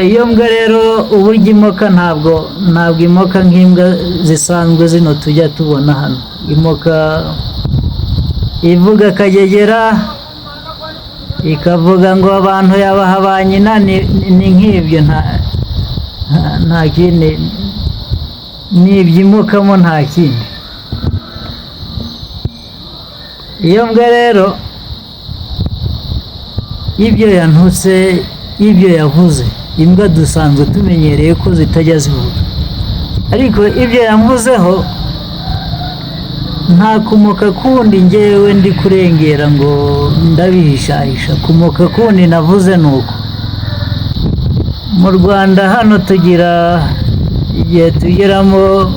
iyo mbwa rero uburyo imoka ntabwo imoka nk'imbwa zisanzwe zino tujya tubona hano. Imoka ivuga akagegera ikavuga ngo abantu yabaha ba nyina, ni nk'ibyo, nta kindi, ni iby'imokamo nta kindi. Iyo mbwa rero ibyo yantutse, ibyo yavuze, imbwa dusanzwe tumenyereye ko zitajya zivuga, ariko ibyo yamvuzeho nta kumoka kundi ngewe ndi kurengera ngo ndabihishahisha. Kumoka kundi navuze ni uko mu Rwanda hano tugira igihe tugeramo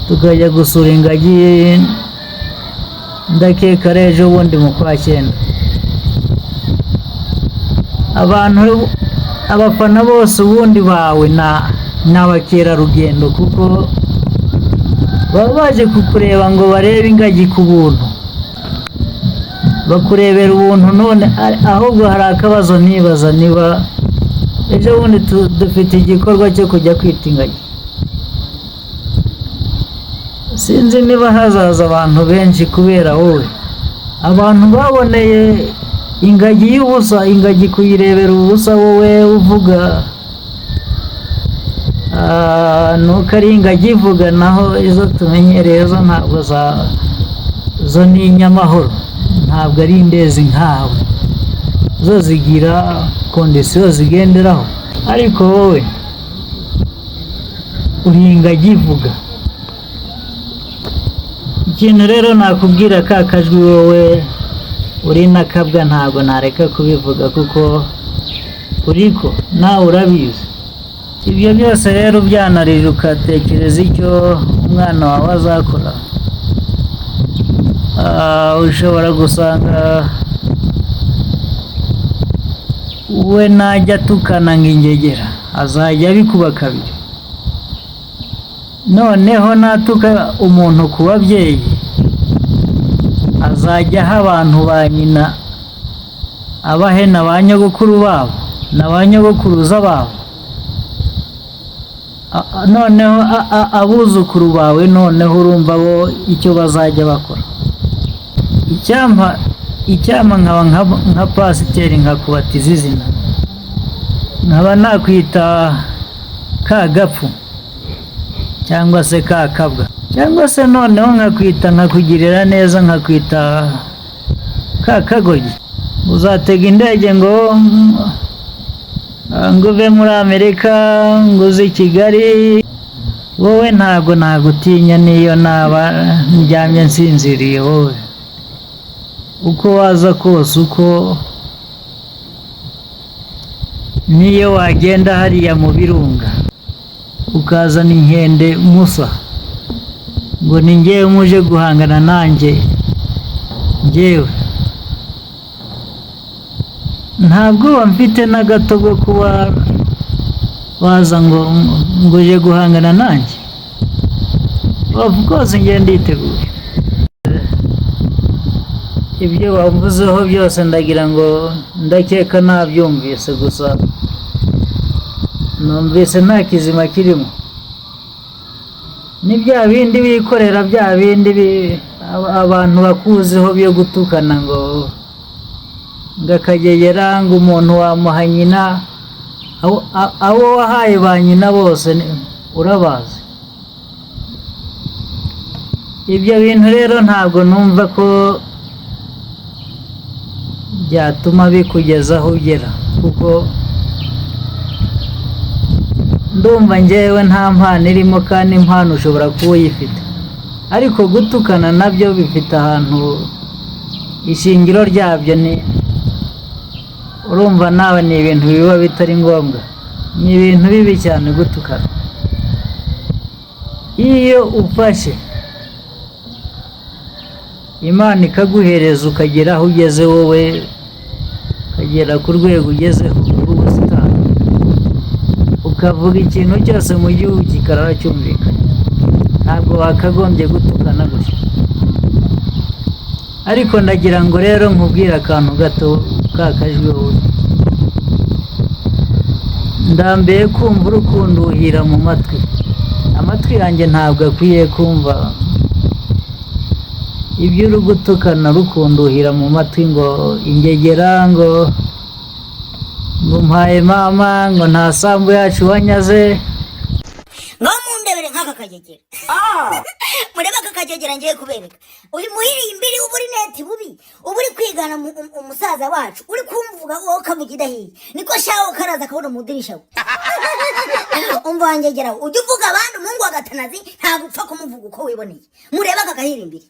tukajya gusura ingagi, ndakeka ari ejo bundi mu kwa 9. Abafana bose ubundi bawe ni abakerarugendo, kuko baba baje kukureba ngo barebe ingagi ku buntu, bakurebera ubuntu. None ahubwo hari akabazo nibaza, niba ejo bundi dufite igikorwa cyo kujya kwita ingagi, sinzi niba hazaza abantu benshi kubera wowe. Abantu baboneye ingagi y'ubusa, ingagi kuyirebera ubusa, wowe uvuga nuko ari ingagi ivuga, naho izo tumenyereye zo ntabwo zo ni inyamahoro, ntabwo ari indezi nkawe, zo zigira kondisiyo zigenderaho, ariko wowe uri ingagi ivuga. Ikintu rero nakubwira, ka kajwi wowe uri nakabwa ntabwo nareka kubivuga, kuko uriko nawe urabizi. Ibyo byose rero byanarije ukatekereza icyo umwana wawe azakora. Ushobora gusanga we najya atukana ngo ingegera, azajya abikuba kabiri. Noneho natuka umuntu ku babyeyi, azajya aha abantu ba nyina, abahe na ba nyogokuru babo na ba nyogokuruza babo, noneho abuzukuru bawe, noneho urumva bo icyo bazajya bakora. Icyampa nkaba nka pasiteri nkakubatiza izina, nkaba nakwita ka gapfu cyangwa se ka kabwa, cyangwa se noneho nkakugirira neza nkakwita ka kagogi. Uzatega indege ngo uve muri Amerika ngo uze i Kigali, wowe ntabwo nagutinya niyo naba ndyamye nsinziriye. Wowe uko waza kose, uko niyo wagenda hariya mu birunga ukazana inkende musa ngo ni ngewe muje guhangana nanjye, ngewe ntabwo mfite na gato bwo kuba waza ngo uje guhangana nanjye. Of course ngiye nditeguye. Ibyo wavuzeho byose ndagira ngo ndakeka nabyumvise, gusa numvise nta kizima kirimo. Ni bya bindi bikorera, bya bindi abantu bakuziho byo gutukana, ngo ngakagegera, ngo umuntu wamuha nyina, abo wahaye ba nyina bose urabazi. Ibyo bintu rero ntabwo numva ko byatuma bikugeza aho ugera, kuko ndumva ngewe nta mpano irimo, kandi impano ushobora kuba uyifite, ariko gutukana nabyo bifite ahantu ishingiro ryabyo. Urumva nawe ni ibintu biba bitari ngombwa, ni ibintu bibi cyane gutukana. Iyo ufashe Imana ikaguhereza ukagera aho ugeze, wowe ukagera ku rwego ugezeho rw'ubusitani, ukavuga ikintu cyose mu gihugu kikarara cyumvikana, ntabwo wakagombye gutukana gutya. Ariko ndagira ngo rero nkubwire akantu gato kakajwi wowe. ndambiye kumva urukunduhira mu matwi, amatwi yanjye ntabwo akwiye kumva ibyo uri gutukana rukunduhira mu matwi, ngo ingegera, ngo mpaye mama, ngo nta sambu yacu wanyaze. ngo mundebere nk'aka kagegera murebe aka kagegera ngiye kubereka uyu muhiriye imbiri uburi neti bubi uburi kwigana umusaza wacu uri kumvuga wowe kavuga idahiye niko shaho karaza akabona mu dirisha umva ngegera ujye uvuga abandi umuhungu wa Gatanazi ntabwo upfa kumuvuga uko wiboneye. Murebe aka gahiri imbiri.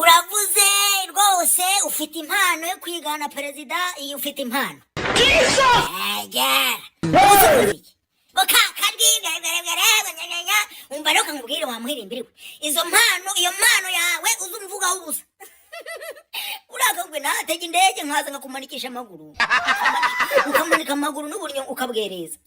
Uravuze rwose ufite impano yo kwigana perezida, iyo ufite impano umva rero nkubwire wa muhiri imbiri we iyo mpano yawe uzumvugaho ubusa urakagwe natege indege nkaza ngakumanikisha amaguru ukamanika amaguru n'uburyo ukabwereza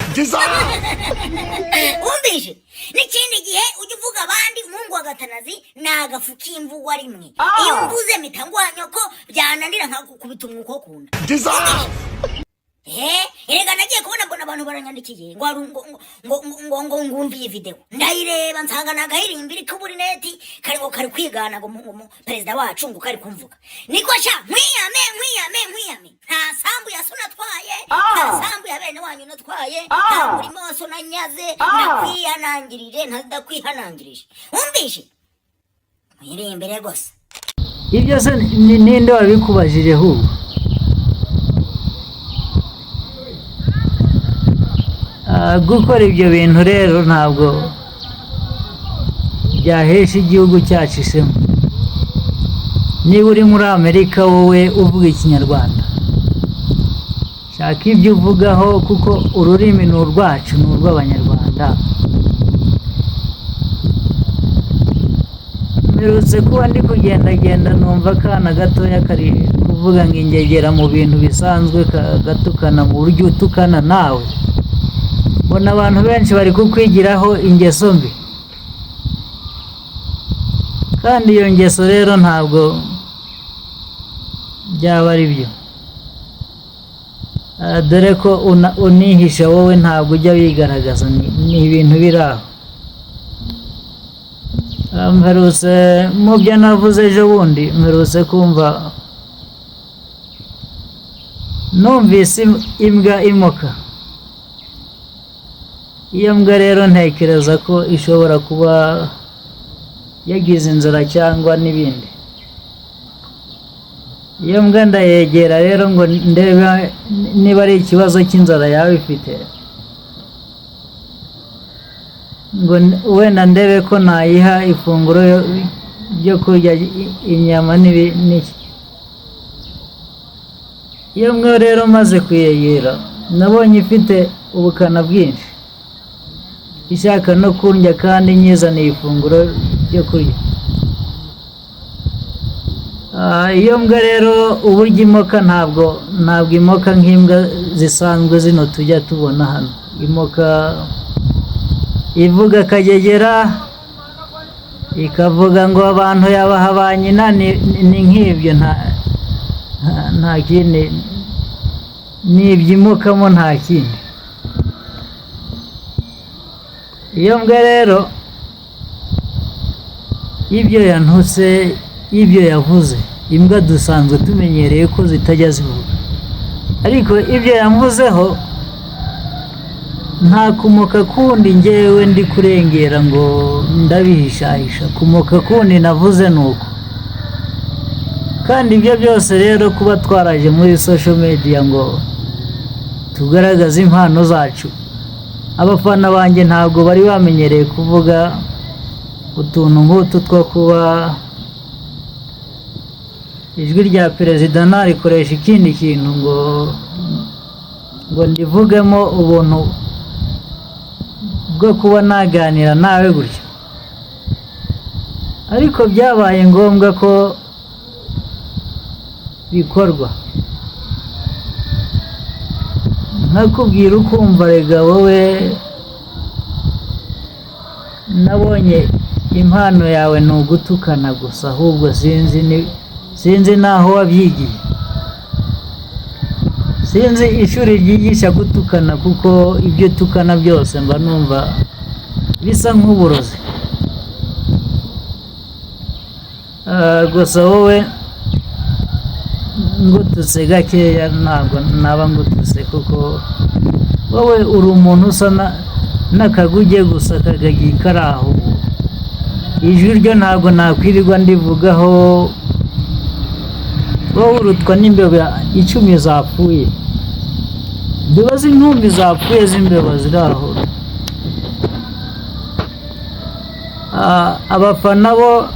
umbije n'ikindi gihe ujye uvuga abandi umuhungu wa Gatanazi nagafu k'imvugwa rimwe iyo mvuze mitangwanya ko byananira nkakubita umwuko kunda erega nagiye kubona mbona abantu baranyandikiye ngo ngumviye video ndayireba nsanga nagahiri imbiri kuburi neti kari ngo kari kwigana ngo perezida wacu ngo kari kumvuga niko sha mwiyame nta sambu ya sona twaye nta sambu ya bene wanyu natwaye nta murimo wa sona nyaze nakwihanangirije ntadakwihanangirije umbishe mwiri imbere gose. Ibyo se ninde wabikubajije hu? Gukora ibyo bintu rero ntabwo byahesha igihugu cyacu ishema. Niba uri muri Amerika wowe uvuga ikinyarwanda, shaka ibyo uvugaho kuko ururimi ni urwacu, ni urw'abanyarwanda. Mperutse kuba ndi kugendagenda numva akana gatoya kari kuvuga ngo ingegera mu bintu bisanzwe kagatukana mu buryo utukana nawe. Mbona abantu benshi bari kukwigiraho ingeso mbi, kandi iyo ngeso rero ntabwo byaba ari byo. Dore ko unihisha wowe ntabwo ujya wigaragaza, ni ibintu biri aho. Mperutse mu byo navuze ejo bundi, mperutse kumva numvise imbwa imoka. Iyo mbwa rero ntekereza ko ishobora kuba yagize inzara cyangwa n'ibindi. Iyo mbwa ndayegera rero ngo ndebe niba ari ikibazo cy'inzara yawe ifite, ngo wenda ndebe ko nayiha ifunguro ryo kurya inyama n'iki. Iyo mbwa rero maze kuyegera nabonye ifite ubukana bwinshi, ishaka no kurya kandi nyizaniye ifunguro ryo kurya. Iyo mbwa rero uburyo imoka ntabwo imoka nk'imbwa zisanzwe zino tujya tubona hano. Imoka ivuga akagegera, ikavuga ngo abantu yabaha ba nyina, ni nk'ibyo, nta kindi, ni iby'imokamo nta kindi. Iyo mbwa rero ibyo yantutse, ibyo yavuze, imbwa dusanzwe tumenyereye ko zitajya zivuga, ariko ibyo yamvuzeho nta kumoka kundi ngewe ndi kurengera ngo ndabihishahisha. Kumoka kundi navuze ni uko. Kandi ibyo byose rero kuba twaraje muri social media ngo tugaragaze impano zacu, abafana banjye ntabwo bari bamenyereye kuvuga utuntu nk'utu two kuba ijwi rya perezida narikoresha ikindi kintu ngo ndivugemo ubuntu bwo kuba naganira nawe gutyo. Ariko byabaye ngombwa ko bikorwa, nkakubwira ukumva rega wowe nabonye impano yawe ni ugutukana gusa, ahubwo sinzi naho wabyigiye, sinzi ishuri ryigisha gutukana kuko ibyo tukana byose mba numva bisa nk'uburozi. Gusa wowe ngututse gakeya ntabwo naba ngututse kuko wowe uri umuntu usa n'akaguge gusa kagagi kari aho. Ijwi ryo ntabwo nakwirirwa ndivugaho. Wowe urutwa n'imbeba 10 zapfuye. Ndibaza intumbi zapfuye z'imbeba ziri aho. Abafana bo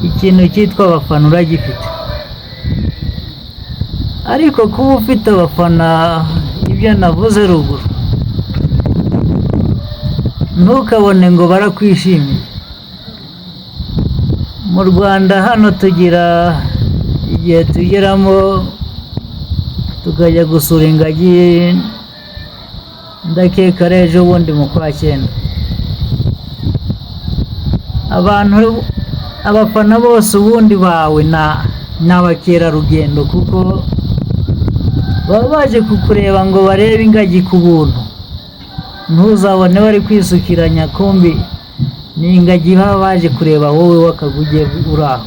ikintu cyitwa abafana uragifite, ariko kuba ufite abafana ibyo navuze ruguru ntukabone ngo barakwishimiye. Mu Rwanda hano tugira igihe tugeramo tukajya gusura ingagi, ndakeka ejo bundi mu kwa 9. Abafana bose ubundi bawe n'abakerarugendo kuko baba baje kukureba ngo barebe ingagi ku buntu. Ntuzabone bari kwisukiranya kumbi ni ingagi baba baje kureba wowe wakaguge uraho.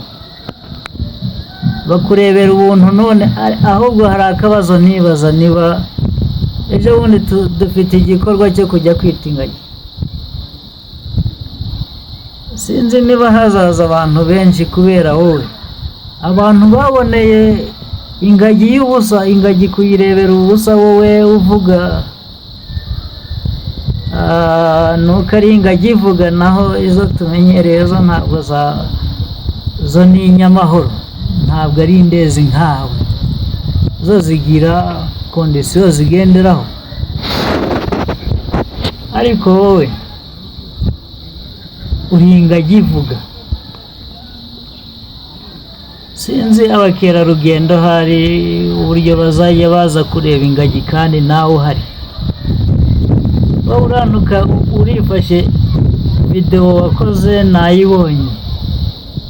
Bakurebera ubuntu none ahubwo hari akabazo nibaza niba ejo bundi dufite igikorwa cyo kujya kwita ingagi. Sinzi niba hazaza abantu benshi kubera wowe. Abantu baboneye ingagi y'ubusa, ingagi kuyirebera ubusa, wowe uvuga nuko ari ingagi ivuga, naho izo tumenyereye zo ntabwo zo ni inyamahoro, ntabwo ari indezi nkawe. Zo zigira kondisiyo zigenderaho, ariko wowe uri ingagi ivuga. Sinzi abakerarugendo hari uburyo bazajya baza kureba ingagi kandi nawe uhari. Wowe uranuka urifashe, video wakoze nayibonye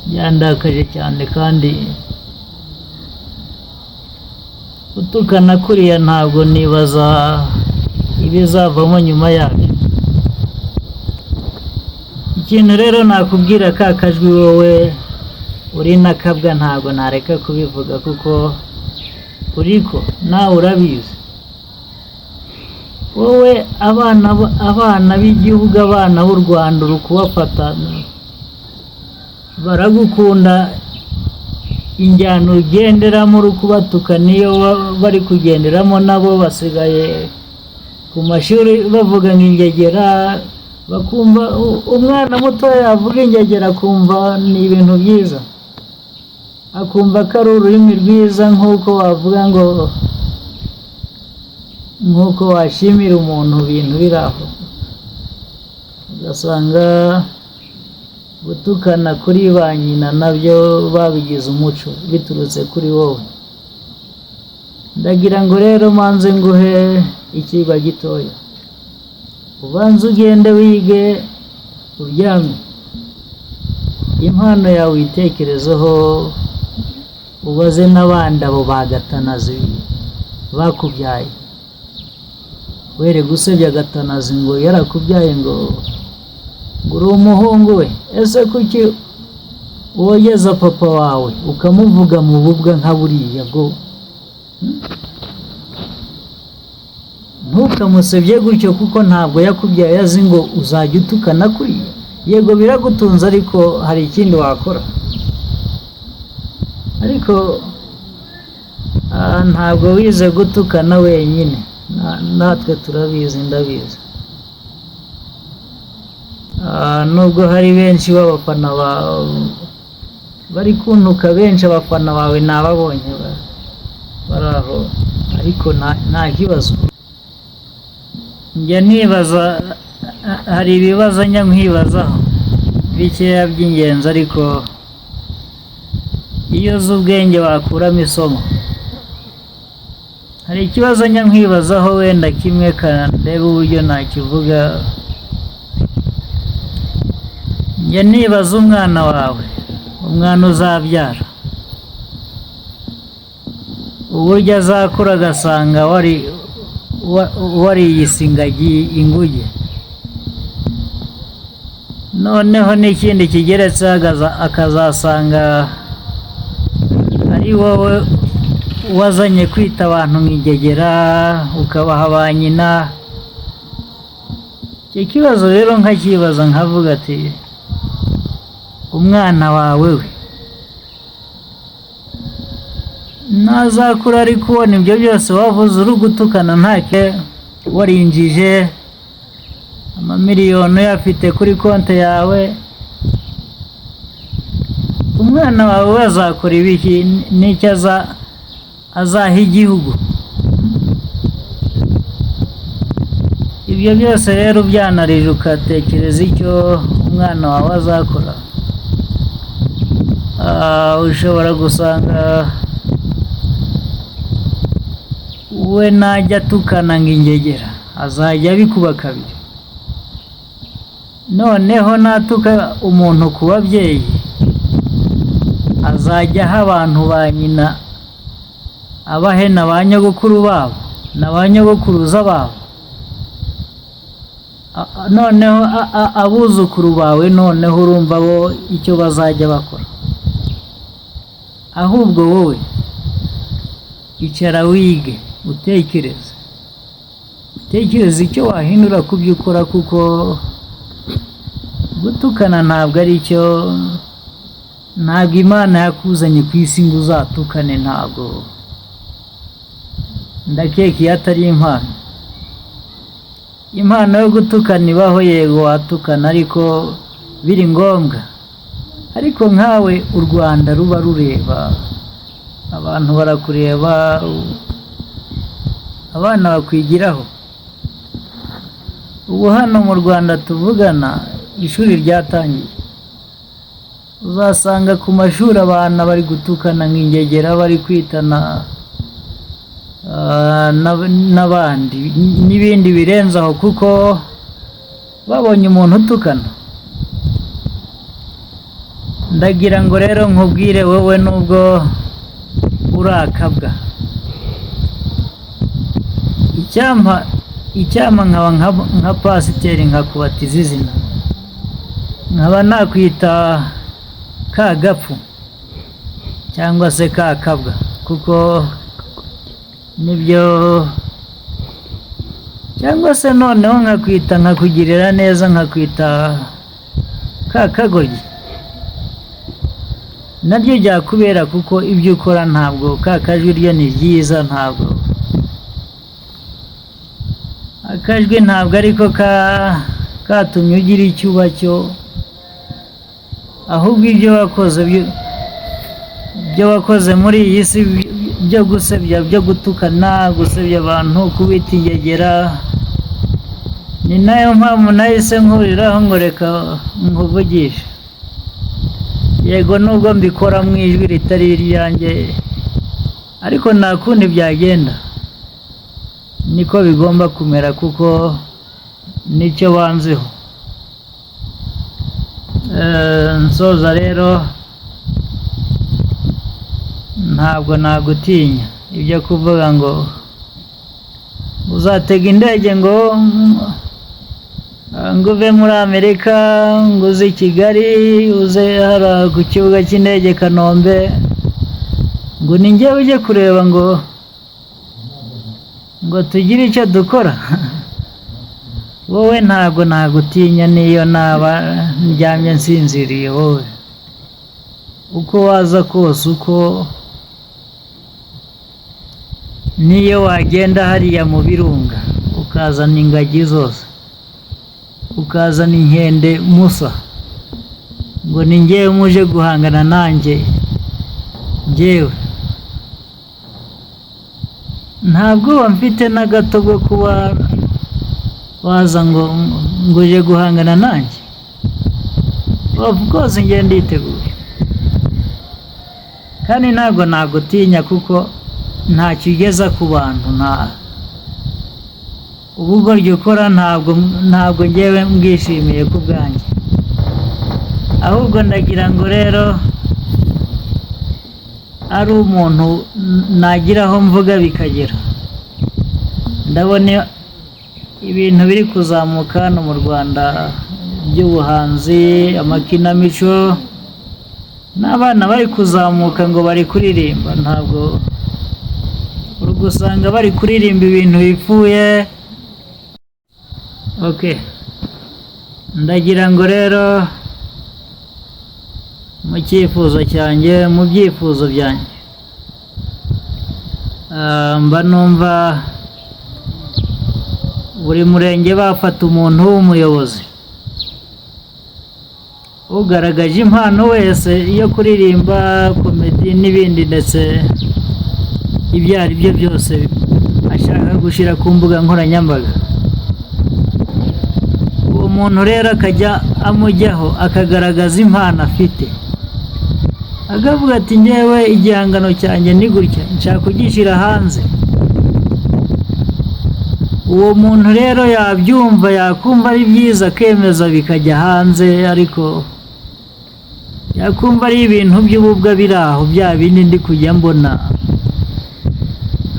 yandakaje cyane, kandi utukana kuriya ntabwo nibaza ibizavamo nyuma yabyo. Ikintu rero nakubwira kakajwi wowe uri nakabwa ntabwo nareka kubivuga kuko uriko nawe urabizi. Wowe abana b'igihugu, abana b'u Rwanda uri kubafata, baragukunda, injyana ugenderamo uri kubatuka niyo bari kugenderamo, nabo basigaye ku mashuri bavuga nk'ingegera, bakumva umwana muto yavuga ingegera akumva ni ibintu byiza, akumva ko ari ururimi rwiza, nk'uko wavuga ngo nk'uko washimira umuntu ibintu biri aho. Ugasanga gutukana kuri ba nyina nabyo babigize umuco biturutse kuri wowe. Ndagira ngo rero manze nguhe ikiba gitoya, ubanze ugende wige, uryame, impano yawe uyitekerezeho, ubaze n'abandi abo bagatanazi bakubyaye. Were gusebya gatanazi ngo yarakubyaye ngo uri umuhungu we. Ese kuki wogeza papa wawe ukamuvuga mu bubwa nka buriya bwo? Ntukamusebye gutyo kuko ntabwo yakubyaye azi ngo uzajya utukana kuriya. Yego biragutunze, ariko hari ikindi wakora. Ariko ntabwo wize gutukana wenyine, natwe turabizi, ndabizi. Nubwo hari benshi b'abafana bari kuntuka, benshi abafana bawe nababonye baraho, ariko nta kibazo. Njya nibaza, hari ibibazo njya nkwibazaho bikeya by'ingenzi, ariko iyo uzi ubwenge wakuramo isomo. Hari ikibazo njya nkwibazaho wenda kimwe, kandebe uburyo nakivuga. Njya nibaza umwana wawe, umwana uzabyara, uburyo azakura agasanga wariyise inguge. Noneho n'ikindi kigeretse akazasanga ari wowe wazanye kwita abantu nk'ingegera ukabaha ba nyina. Icyo kibazo rero nkakibaza nkavuga ati umwana wawe we nazakura ari kubona ibyo byose wavuze uri gutukana ntake warinjije amamiliyoni uyafite kuri konti yawe, umwana wawe azakora ibiki? N'icyo azaha igihugu? Ibyo byose rero byanarije ugatekereza icyo umwana wawe azakora. Ushobora gusanga we najya atukana ng'ingegera azajya abikuba kabiri. Noneho natuka umuntu ku babyeyi azajya aha abantu ba nyina, abahe na ba nyogokuru babo na ba nyogokuruza babo. Noneho abuzukuru bawe noneho urumva bo icyo bazajya bakora. Ahubwo wowe icara wige utekereze icyo wahindura ku byo ukora, kuko gutukana ntabwo ari cyo, ntabwo Imana yakuzanye ku isi ngo uzatukane. Ntabwo, ndakeka iyo atari impano yo gutukana ibaho, yego watukana ariko biri ngombwa. Ariko nkawe u Rwanda ruba rureba, abantu barakureba, abana bakwigiraho. Ubu hano mu Rwanda tuvugana ishuri ryatangiye, uzasanga ku mashuri abana bari gutukana nk'ingegera, bari kwitana n'abandi n'ibindi birenze aho, kuko babonye umuntu utukana. Ndagira ngo rero nkubwire wowe, nubwo urakabwa, icyampa nkaba nka pasiteri nkakubatiza izina, nkaba nakwita ka gapfu cyangwa se ka kabwa, kuko nibyo, cyangwa se noneho nkakugirira neza nkakwita ka kagoryi, naryo byakubera, kuko ibyo ukora ntabwo ka kajwi ryo ni ryiza. Ntabwo akajwi ntabwo ariko katumye ugira icyo uba cyo, ahubwo ibyo wakoze muri iyi si byo gusebya, byo gutukana, gusebya abantu, kubita ingegera. Ni nayo mpamvu nahise nkuriraho ngo reka nkuvugishe. Yego nubwo mbikora mu ijwi ritari iryanjye, ariko nta kundi byagenda, niko bigomba kumera, kuko nicyo banzeho. Nsoza rero, ntabwo nagutinya ibyo kuvuga ngo uzatega indege ngo uve muri Amerika, ngo uze i Kigali, uze hara ku kibuga cy'indege Kanombe, ngo ni njyewe ujye kureba ngo tugire icyo dukora. Wowe ntabwo nagutinya niyo naba ndyamye nsinziriye. Wowe uko waza kose, uko niyo wagenda hariya mu birunga ukazana ingagi zose, ukazana inkende musa, ngo ni njyewe muje guhangana nanjye, njyewe ntabwo mfite na gato bwo kuba waza ngo uje guhangana nanjye. Of course njye nditeguye, kandi ntabwo nagutinya, kuko ntacyo ugeza ku bantu. Ubugoryi ukora ntabwo njyewe mbwishimiye ku bwanjye. Ahubwo ndagira ngo rero ari umuntu nagira aho mvuga bikagera. Ndabona ibintu biri kuzamuka hano mu Rwanda by'ubuhanzi, amakinamico, n'abana bari kuzamuka ngo bari kuririmba, ntabwo uri gusanga bari kuririmba ibintu bipfuye. Ndagira ngo rero mu cyifuzo cyanjye, mu byifuzo byanjye, mba numva buri murenge bafata umuntu w'umuyobozi ugaragaje impano wese yo kuririmba, komedi n'ibindi, ndetse ibyo ari byo byose ashaka gushyira ku mbuga nkoranyambaga. Uwo muntu rero akajya amujyaho akagaragaza impano afite, akavuga ati njyewe igihangano cyanjye ni gutya, nshaka kugishyira hanze. Uwo muntu rero yabyumva, yakumva ari byiza akemeza bikajya hanze, ariko yakumva ari ibintu by'ububwa biri aho, bya bindi ndi kujya mbona,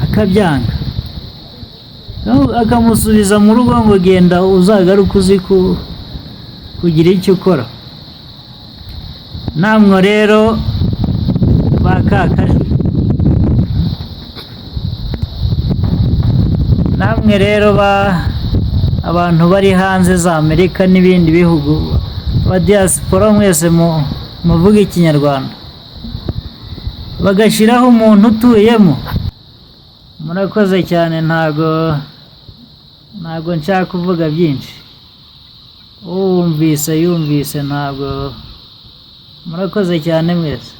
akabyanga, akamusubiza mu rugo ngo genda uzagaruke uzi kugira icyo ukora. Namwe rero bakakajwe, namwe rero abantu bari hanze za Amerika n'ibindi bihugu, ba diaspora mwese muvuga ikinyarwanda, bagashyiraho umuntu utuyemo, murakoze cyane. Ntago nshaka kuvuga byinshi, uwumvise yumvise. Ntabwo, murakoze cyane mwese.